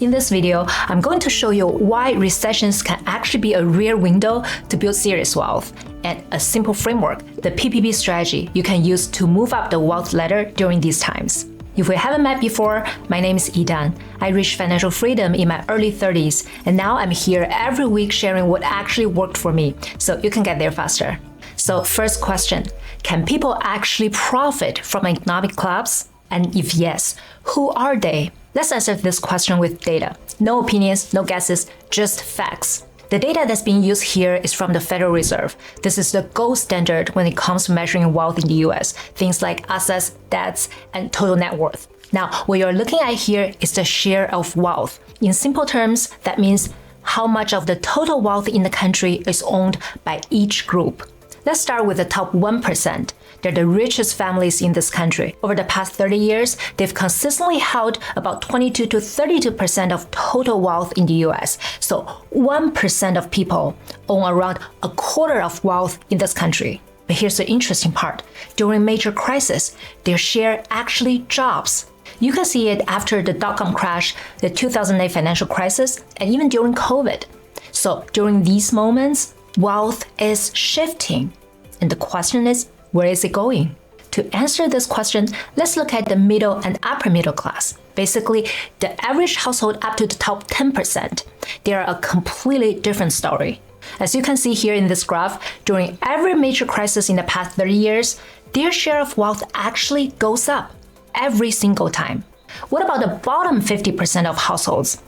In this video, I'm going to show you why recessions can actually be a rare window to build serious wealth, and a simple framework, the PPP strategy you can use to move up the wealth ladder during these times. If we haven't met before, my name is Idan. I reached financial freedom in my early 30s, and now I'm here every week sharing what actually worked for me, so you can get there faster. So first question, can people actually profit from economic collapse? And if yes, who are they? Let's answer this question with data. No opinions, no guesses, just facts. The data that's being used here is from the Federal Reserve. This is the gold standard when it comes to measuring wealth in the US, things like assets, debts, and total net worth. Now, what you're looking at here is the share of wealth. In simple terms, that means how much of the total wealth in the country is owned by each group. Let's start with the top 1%. They're the richest families in this country. Over the past 30 years, they've consistently held about 22 to 32% of total wealth in the US. So 1% of people own around a quarter of wealth in this country. But here's the interesting part. During major crisis, their share actually drops. You can see it after the dot-com crash, the 2008 financial crisis, and even during COVID. So during these moments, wealth is shifting. And the question is, where is it going? To answer this question, let's look at the middle and upper middle class. Basically, the average household up to the top 10%. They are a completely different story. As you can see here in this graph, during every major crisis in the past 30 years, their share of wealth actually goes up every single time. What about the bottom 50% of households?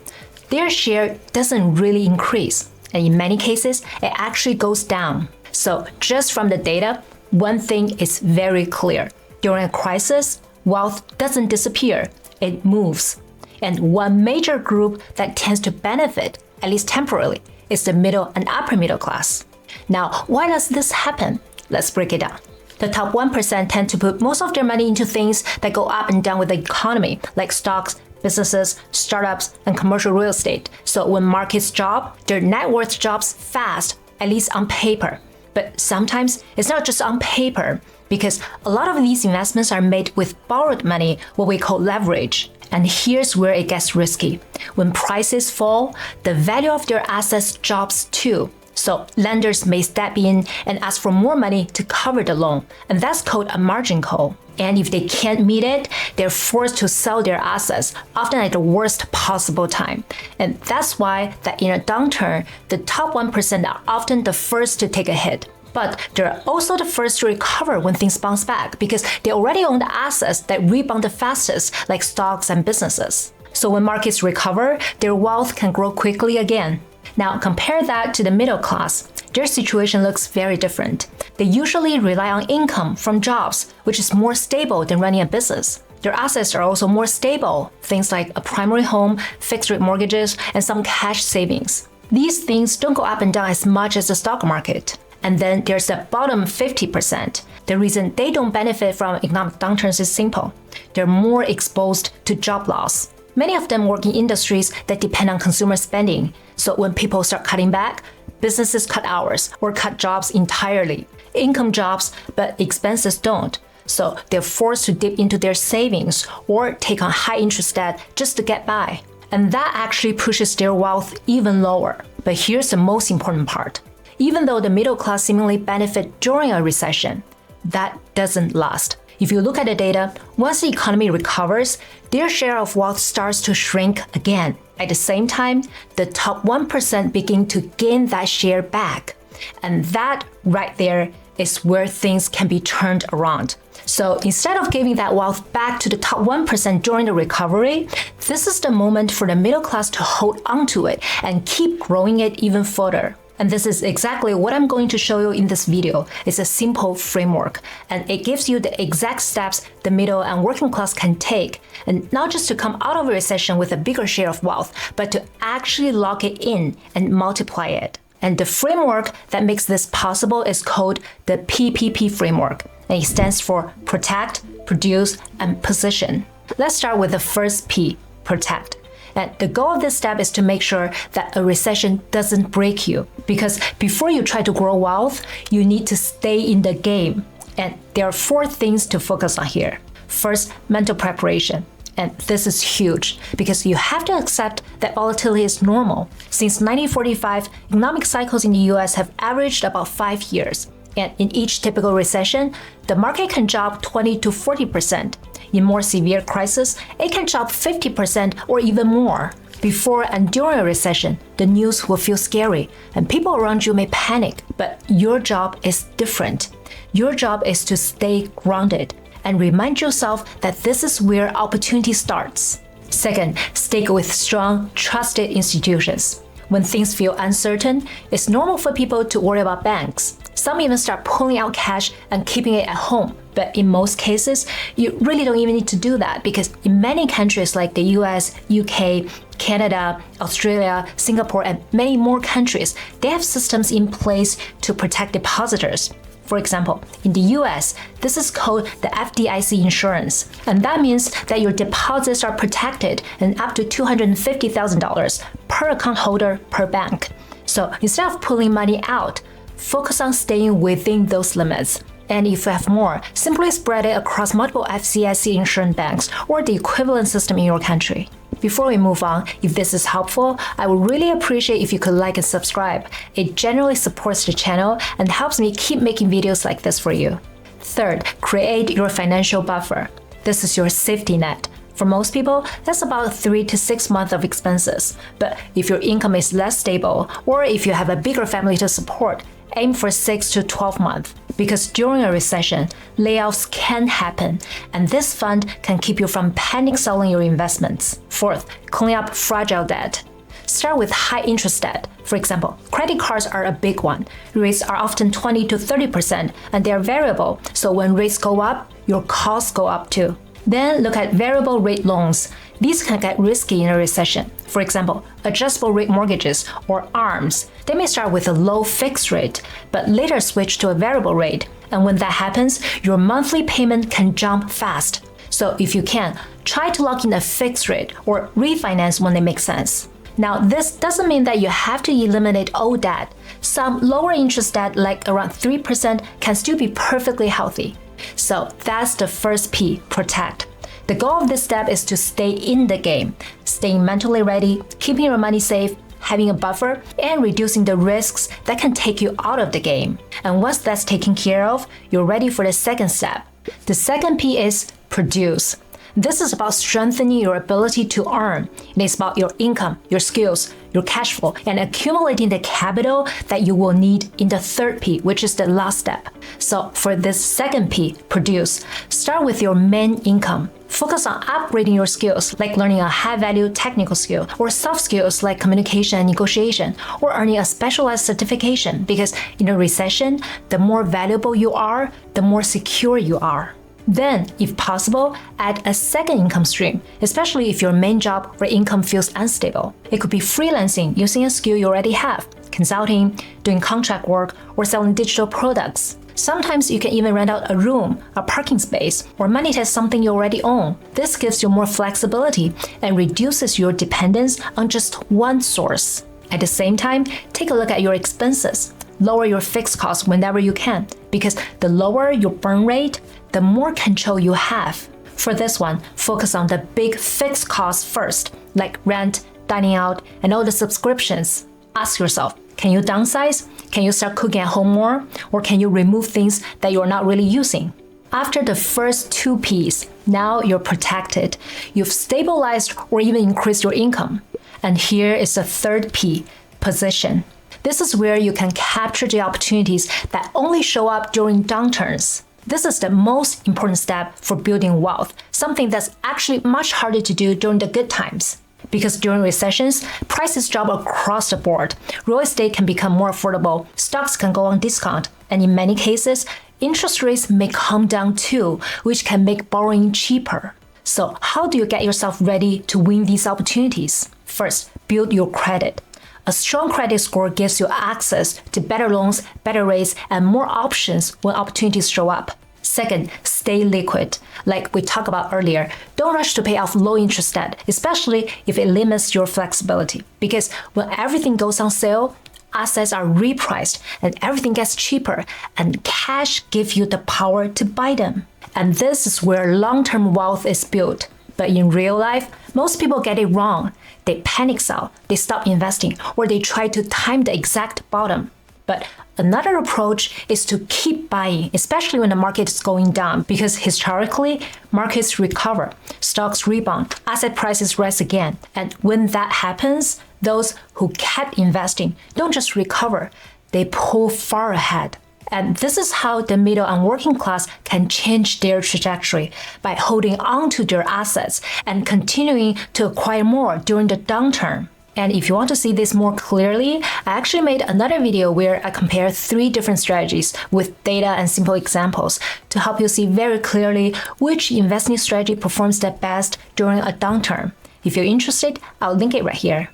Their share doesn't really increase, and in many cases, it actually goes down. So just from the data, one thing is very clear. During a crisis, wealth doesn't disappear, it moves. And one major group that tends to benefit, at least temporarily, is the middle and upper middle class. Now, why does this happen? Let's break it down. The top 1% tend to put most of their money into things that go up and down with the economy, like stocks, businesses, startups, and commercial real estate. So when markets drop, their net worth drops fast, at least on paper. But sometimes it's not just on paper, because a lot of these investments are made with borrowed money, what we call leverage. And here's where it gets risky. When prices fall, the value of their assets drops too. So lenders may step in and ask for more money to cover the loan, and that's called a margin call. And if they can't meet it, they're forced to sell their assets, often at the worst possible time. And that's why that in a downturn, the top 1% are often the first to take a hit. But they're also the first to recover when things bounce back, because they already own the assets that rebound the fastest, like stocks and businesses. So when markets recover, their wealth can grow quickly again. Now compare that to the middle class. Their situation looks very different. They usually rely on income from jobs, which is more stable than running a business. Their assets are also more stable, things like a primary home, fixed-rate mortgages, and some cash savings. These things don't go up and down as much as the stock market. And then there's the bottom 50%. The reason they don't benefit from economic downturns is simple. They're more exposed to job loss. Many of them work in industries that depend on consumer spending. So when people start cutting back, businesses cut hours or cut jobs entirely. Income jobs, but expenses don't. So they're forced to dip into their savings or take on high interest debt just to get by. And that actually pushes their wealth even lower. But here's the most important part. Even though the middle class seemingly benefit during a recession, that doesn't last. If you look at the data, once the economy recovers, their share of wealth starts to shrink again. At the same time, the top 1% begin to gain that share back. And that right there is where things can be turned around. So instead of giving that wealth back to the top 1% during the recovery, this is the moment for the middle class to hold onto it and keep growing it even further. And this is exactly what I'm going to show you in this video. It's a simple framework, and it gives you the exact steps the middle and working class can take, and not just to come out of a recession with a bigger share of wealth, but to actually lock it in and multiply it. And the framework that makes this possible is called the PPP Framework, and it stands for Protect, Produce, and Position. Let's start with the first P, Protect. And the goal of this step is to make sure that a recession doesn't break you. Because before you try to grow wealth, you need to stay in the game. And there are 4 things to focus on here. First, mental preparation. And this is huge because you have to accept that volatility is normal. Since 1945, economic cycles in the US have averaged about 5 years. And in each typical recession, the market can drop 20 to 40%. In more severe crises, it can drop 50% or even more. Before and during a recession, the news will feel scary and people around you may panic, but your job is different. Your job is to stay grounded and remind yourself that this is where opportunity starts. Second, stick with strong, trusted institutions. When things feel uncertain, it's normal for people to worry about banks. Some even start pulling out cash and keeping it at home. But in most cases, you really don't even need to do that because in many countries like the US, UK, Canada, Australia, Singapore, and many more countries, they have systems in place to protect depositors. For example, in the US, this is called the FDIC insurance, and that means that your deposits are protected and up to $250,000 per account holder per bank. So instead of pulling money out, focus on staying within those limits. And if you have more, simply spread it across multiple FDIC insurance banks or the equivalent system in your country. Before we move on, if this is helpful, I would really appreciate if you could like and subscribe. It generally supports the channel and helps me keep making videos like this for you. Third, create your financial buffer. This is your safety net. For most people, that's about 3 to 6 months of expenses. But if your income is less stable, or if you have a bigger family to support, aim for 6 to 12 months. Because during a recession, layoffs can happen, and this fund can keep you from panic selling your investments. Fourth, clean up fragile debt. Start with high interest debt. For example, credit cards are a big one. Rates are often 20 to 30%, and they are variable, so when rates go up, your costs go up too. Then look at variable rate loans. These can get risky in a recession. For example, adjustable rate mortgages or ARMs. They may start with a low fixed rate, but later switch to a variable rate. And when that happens, your monthly payment can jump fast. So if you can, try to lock in a fixed rate or refinance when it makes sense. Now, this doesn't mean that you have to eliminate all debt. Some lower interest debt, like around 3%, can still be perfectly healthy. So that's the first P, protect. The goal of this step is to stay in the game, staying mentally ready, keeping your money safe, having a buffer, and reducing the risks that can take you out of the game. And once that's taken care of, you're ready for the second step. The second P is produce. This is about strengthening your ability to earn. It is about your income, your skills, your cash flow, and accumulating the capital that you will need in the third P, which is the last step. So for this second P, produce, start with your main income. Focus on upgrading your skills, like learning a high-value technical skill, or soft skills like communication and negotiation, or earning a specialized certification, because in a recession, the more valuable you are, the more secure you are. Then, if possible, add a second income stream, especially if your main job or income feels unstable. It could be freelancing using a skill you already have, consulting, doing contract work, or selling digital products. Sometimes you can even rent out a room, a parking space, or monetize something you already own. This gives you more flexibility and reduces your dependence on just one source. At the same time, take a look at your expenses. Lower your fixed costs whenever you can, because the lower your burn rate, the more control you have. For this one, focus on the big fixed costs first, like rent, dining out, and all the subscriptions. Ask yourself, can you downsize? Can you start cooking at home more? Or can you remove things that you're not really using? After the first two P's, now you're protected. You've stabilized or even increased your income. And here is the third P, position. This is where you can capture the opportunities that only show up during downturns. This is the most important step for building wealth, something that's actually much harder to do during the good times. Because during recessions, prices drop across the board. Real estate can become more affordable, stocks can go on discount, and in many cases, interest rates may come down too, which can make borrowing cheaper. So how do you get yourself ready to win these opportunities? First, build your credit. A strong credit score gives you access to better loans, better rates, and more options when opportunities show up. Second, stay liquid. Like we talked about earlier, don't rush to pay off low interest debt, especially if it limits your flexibility. Because when everything goes on sale, assets are repriced and everything gets cheaper, and cash gives you the power to buy them. And this is where long-term wealth is built. But in real life, most people get it wrong. They panic sell, they stop investing, or they try to time the exact bottom. But another approach is to keep buying, especially when the market is going down, because historically, markets recover, stocks rebound, asset prices rise again. And when that happens, those who kept investing don't just recover, they pull far ahead. And this is how the middle and working class can change their trajectory by holding on to their assets and continuing to acquire more during the downturn. And if you want to see this more clearly, I actually made another video where I compare 3 different strategies with data and simple examples to help you see very clearly which investing strategy performs the best during a downturn. If you're interested, I'll link it right here.